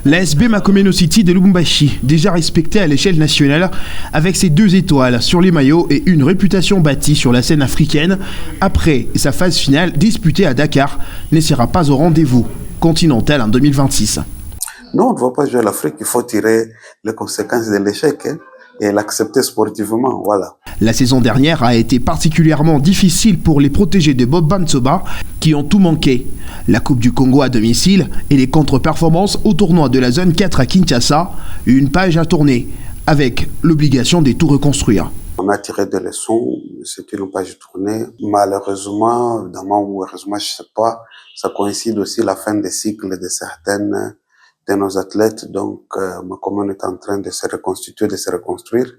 L'ASB Makomeno City de Lubumbashi, déjà respectée à l'échelle nationale, avec ses 2 étoiles sur les maillots et une réputation bâtie sur la scène africaine, après sa phase finale disputée à Dakar, ne sera pas au rendez-vous continental en 2026. Non, on ne va pas jouer à l'Afrique, il faut tirer les conséquences de l'échec et l'accepter sportivement, voilà. La saison dernière a été particulièrement difficile pour les protégés de Bob Bantsoba qui ont tout manqué. La Coupe du Congo à domicile et les contre-performances au tournoi de la zone 4 à Kinshasa, une page à tourner avec l'obligation de tout reconstruire. On a tiré des leçons, c'est une page tournée. Malheureusement, évidemment ou heureusement, je ne sais pas, ça coïncide aussi la fin des cycles de certaines de nos athlètes. Donc, Makomeno est en train de se reconstituer, de se reconstruire.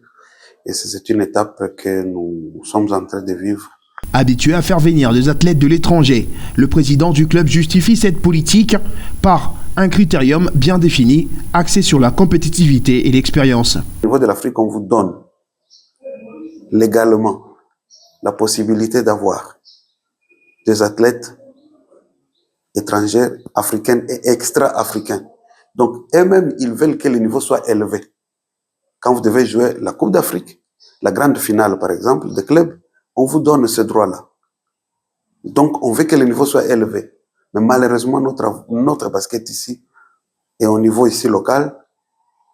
Et c'est une étape que nous sommes en train de vivre. Habitué à faire venir des athlètes de l'étranger, le président du club justifie cette politique par un critérium bien défini, axé sur la compétitivité et l'expérience. Au niveau de l'Afrique, on vous donne légalement la possibilité d'avoir des athlètes étrangers, africains et extra-africains. Donc, eux-mêmes, ils veulent que le niveau soit élevé. Quand vous devez jouer la Coupe d'Afrique, la grande finale, par exemple, des clubs, on vous donne ce droit-là. Donc, on veut que le niveau soit élevé. Mais malheureusement, notre basket ici, et au niveau ici local,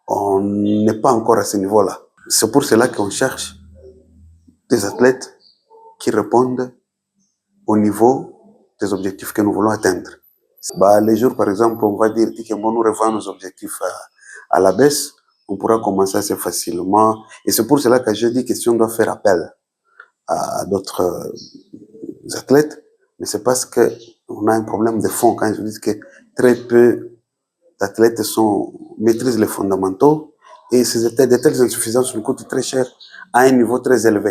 on n'est pas encore à ce niveau-là. C'est pour cela qu'on cherche des athlètes qui répondent au niveau des objectifs que nous voulons atteindre. Les jours, par exemple, on va dire que nous revoyons nos objectifs à la baisse, on pourra commencer assez facilement. Et c'est pour cela que je dis que si on doit faire appel à d'autres athlètes, mais c'est parce qu'on a un problème de fond quand je dis que très peu d'athlètes maîtrisent les fondamentaux et de telles insuffisances nous coûtent très cher à un niveau très élevé.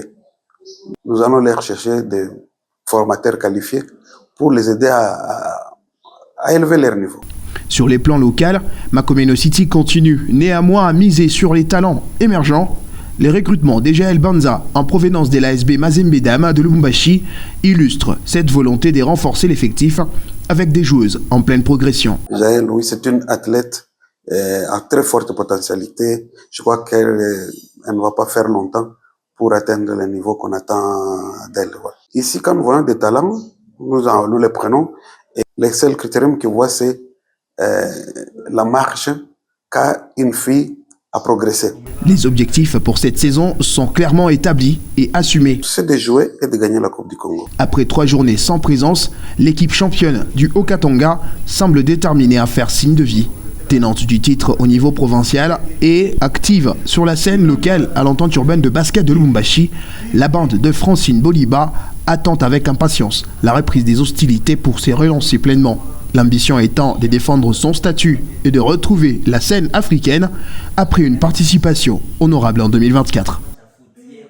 Nous allons les rechercher des formateurs qualifiés pour les aider à élever leur niveau. Sur les plans locaux, Makomeno City continue néanmoins à miser sur les talents émergents. Les recrutements d'Ejaël Banza en provenance de l'ASB Mazembe Dama de Lubumbashi illustrent cette volonté de renforcer l'effectif avec des joueuses en pleine progression. Ejaël, oui, c'est une athlète à très forte potentialité. Je crois qu'elle ne va pas faire longtemps pour atteindre le niveau qu'on attend d'elle. Voilà. Ici, quand nous voyons des talents, nous les prenons. Et le seul critérium qu'ils voient, c'est la marche qu'a une fille à progresser. Les objectifs pour cette saison sont clairement établis et assumés. C'est de jouer et de gagner la Coupe du Congo. Après 3 journées sans présence, l'équipe championne du Haut-Katanga semble déterminée à faire signe de vie. Tenante du titre au niveau provincial et active sur la scène locale à l'entente urbaine de basket de Lubumbashi, la bande de Francine Boliba attend avec impatience la reprise des hostilités pour se relancer pleinement. L'ambition étant de défendre son statut et de retrouver la scène africaine après une participation honorable en 2024.